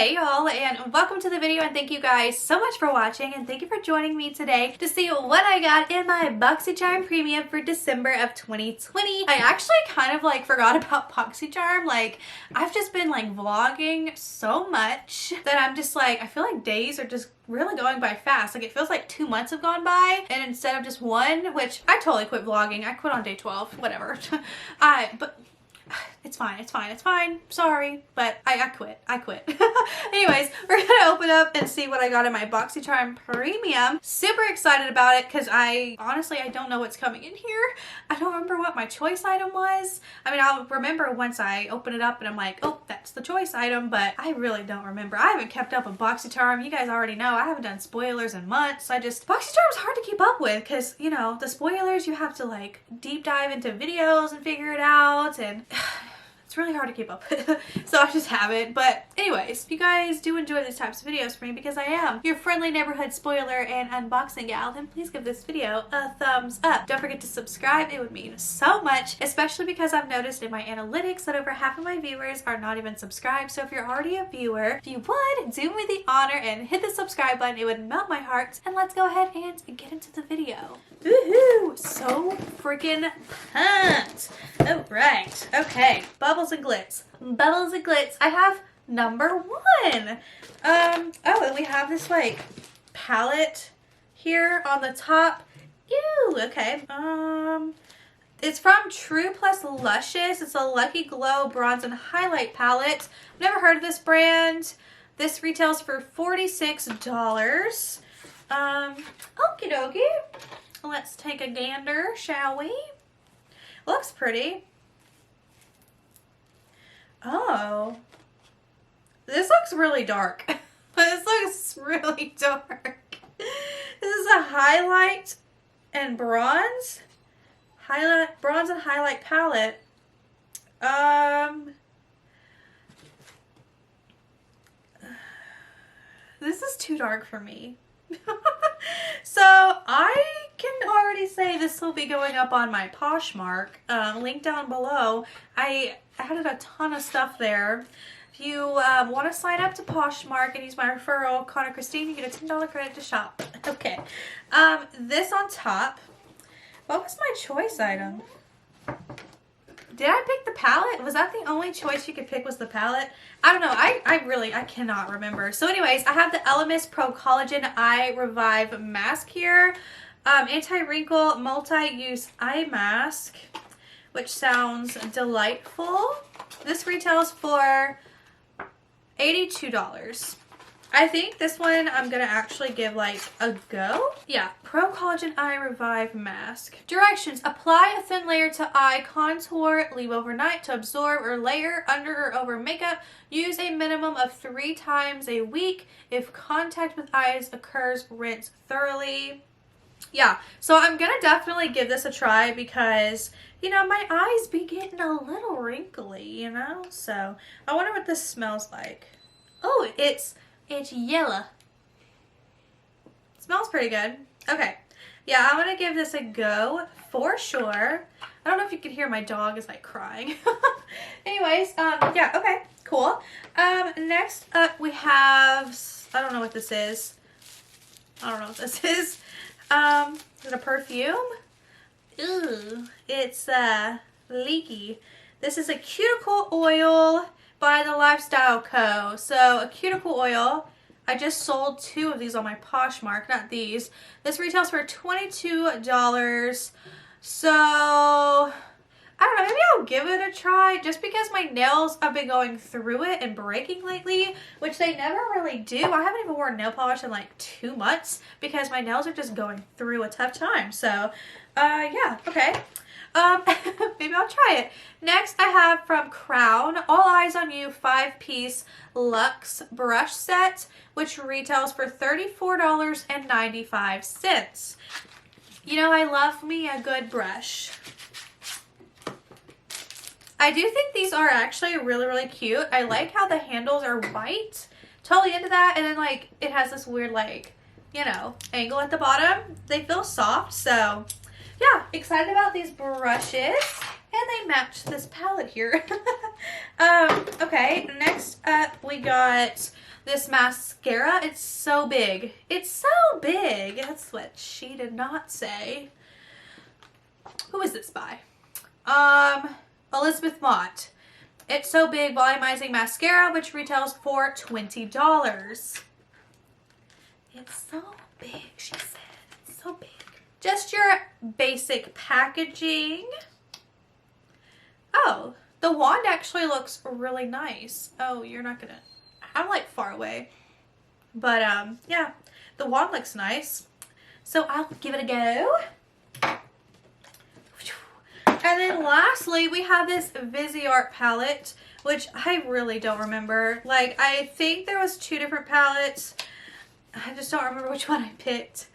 Hey y'all, and welcome to the video, and thank you guys so much for watching, and thank you for joining me today to see what I got in my BOXYCHARM Premium for December of 2020. I actually kind of forgot about BOXYCHARM. I've just been vlogging so much that I'm just I feel like days are just really going by fast. It feels like 2 months have gone by, and instead of just one, which I totally quit vlogging. I quit on day 12, whatever. But it's fine. Sorry, but I quit. Anyways, we're gonna open up and see what I got in my BOXYCHARM Premium. Super excited about it because I don't know what's coming in here. I don't remember what my choice item was. I mean, I'll remember once I open it up and I'm like, oh, that's the choice item, but I really don't remember. I haven't kept up with BOXYCHARM. You guys already know I haven't done spoilers in months. BOXYCHARM's hard to keep up with because, you know, the spoilers, you have to deep dive into videos and figure it out, and it's really hard to keep up with. So I just haven't. But anyways, if you guys do enjoy these types of videos for me, because I am your friendly neighborhood spoiler and unboxing gal, then please give this video a thumbs up. Don't forget to subscribe. It would mean so much, especially because I've noticed in my analytics that over half of my viewers are not even subscribed. So if you're already a viewer, if you would do me the honor and hit the subscribe button, it would melt my heart. And let's go ahead and get into the video. Woohoo! So freaking pumped. All right. Okay. Bubbles and glitz. Bubbles and glitz. I have number one. Oh, and we have this palette here on the top. Ew. Okay. It's from True Plus Luscious. It's a Lucky Glow Bronze and Highlight palette. I've never heard of this brand. This retails for $46. Okie dokie. Let's take a gander, shall we? Looks pretty. Oh. This looks really dark. This looks really dark. This is a highlight and bronze. Bronze and highlight palette. This is too dark for me. So I can already say this will be going up on my Poshmark. Link down below. I added a ton of stuff there. If you want to sign up to Poshmark and use my referral, Connor Christine, you get a $10 credit to shop. Okay. This on top. What was my choice item? Did I pick the palette? Was that the only choice you could pick, was the palette? I don't know. I cannot remember. So anyways, I have the Elemis Pro Collagen Eye Revive Mask here. Anti-wrinkle multi-use eye mask, which sounds delightful. This retails for $82. I think this one I'm gonna actually give a go. Yeah, Pro Collagen Eye Revive Mask. Directions: apply a thin layer to eye contour, leave overnight to absorb, or layer under or over makeup. Use a minimum of 3 times a week. If contact with eyes occurs, rinse thoroughly. Yeah, so I'm gonna definitely give this a try because, you know, my eyes be getting a little wrinkly, you know? So I wonder what this smells like. Oh, it's yellow. Smells pretty good. Okay. Yeah, I'm gonna give this a go for sure. I don't know if you can hear, my dog is crying. Anyways, yeah, okay, cool. Next up we have, I don't know what this is. Is it a perfume? Ooh, it's leaky. This is a Cuticle Oil by the Lifestyle Co. So a Cuticle Oil. I just sold 2 of these on my Poshmark, not these. This retails for $22. So I don't know, maybe I'll give it a try just because my nails have been going through it and breaking lately, which they never really do. I haven't even worn nail polish in 2 months because my nails are just going through a tough time. So yeah, okay. Maybe I'll try it. Next, I have from Crown, All Eyes on You 5-piece Luxe brush set, which retails for $34.95. You know, I love me a good brush. I do think these are actually really, really cute. I like how the handles are white. Totally into that. And then it has this weird you know, angle at the bottom. They feel soft, so yeah, excited about these brushes. And they match this palette here. Okay, next up we got this mascara. It's so big. It's so big. That's what she did not say. Who is this by? Elizabeth Mott. It's so big volumizing mascara, which retails for $20. It's so big, she said. It's so big. Just your basic packaging. Oh, the wand actually looks really nice. Oh, you're not gonna... I'm like far away. But yeah, the wand looks nice. So I'll give it a go. And then lastly, we have this Vizier Palette, which I really don't remember. Like, I think there was 2 different palettes. I just don't remember which one I picked.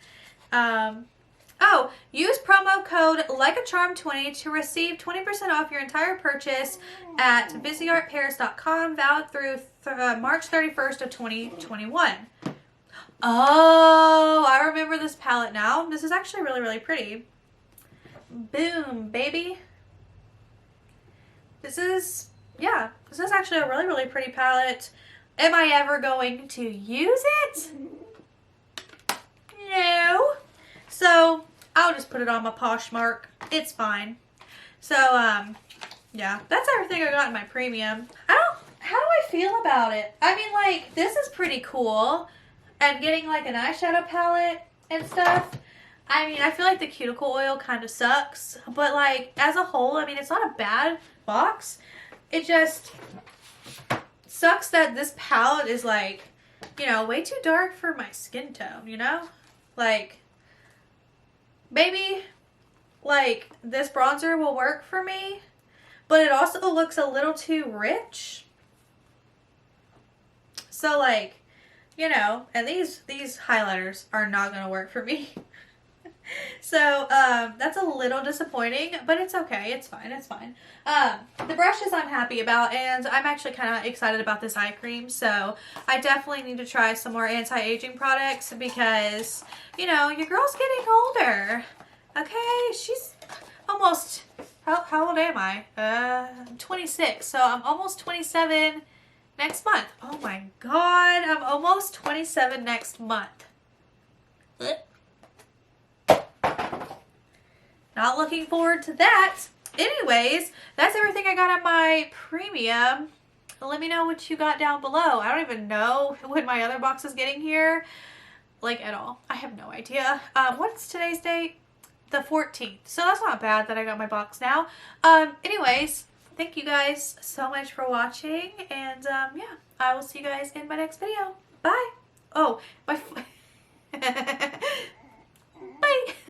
Oh, use promo code LikeACharm20 to receive 20% off your entire purchase at VizierParis.com, valid through March 31st of 2021. Oh, I remember this palette now. This is actually really, really pretty. Boom, baby. This is actually a really, really pretty palette. Am I ever going to use it? No. So, I'll just put it on my Poshmark. It's fine. So, yeah, that's everything I got in my premium. How do I feel about it? I mean, like, this is pretty cool. And getting, like, an eyeshadow palette and stuff. I mean, I feel like the Cuticle Oil kind of sucks. But, like, as a whole, I mean, it's not a bad box. It just sucks that this palette is, like, you know, way too dark for my skin tone, you know? Like, maybe, like, this bronzer will work for me. But it also looks a little too rich. So, like, you know, and these highlighters are not going to work for me. So, that's a little disappointing, but it's okay. It's fine. It's fine. The brushes I'm happy about, and I'm actually kind of excited about this eye cream. So, I definitely need to try some more anti-aging products because, you know, your girl's getting older. Okay? She's almost, how old am I? I'm 26. So, I'm almost 27 next month. Oh my God. I'm almost 27 next month. Not looking forward to that. Anyways, that's everything I got on my premium. Let me know what you got down below. I don't even know when my other box is getting here. Like, at all. I have no idea. What's today's date? The 14th. So that's not bad that I got my box now. Anyways, thank you guys so much for watching. And, yeah, I will see you guys in my next video. Bye. Oh, my...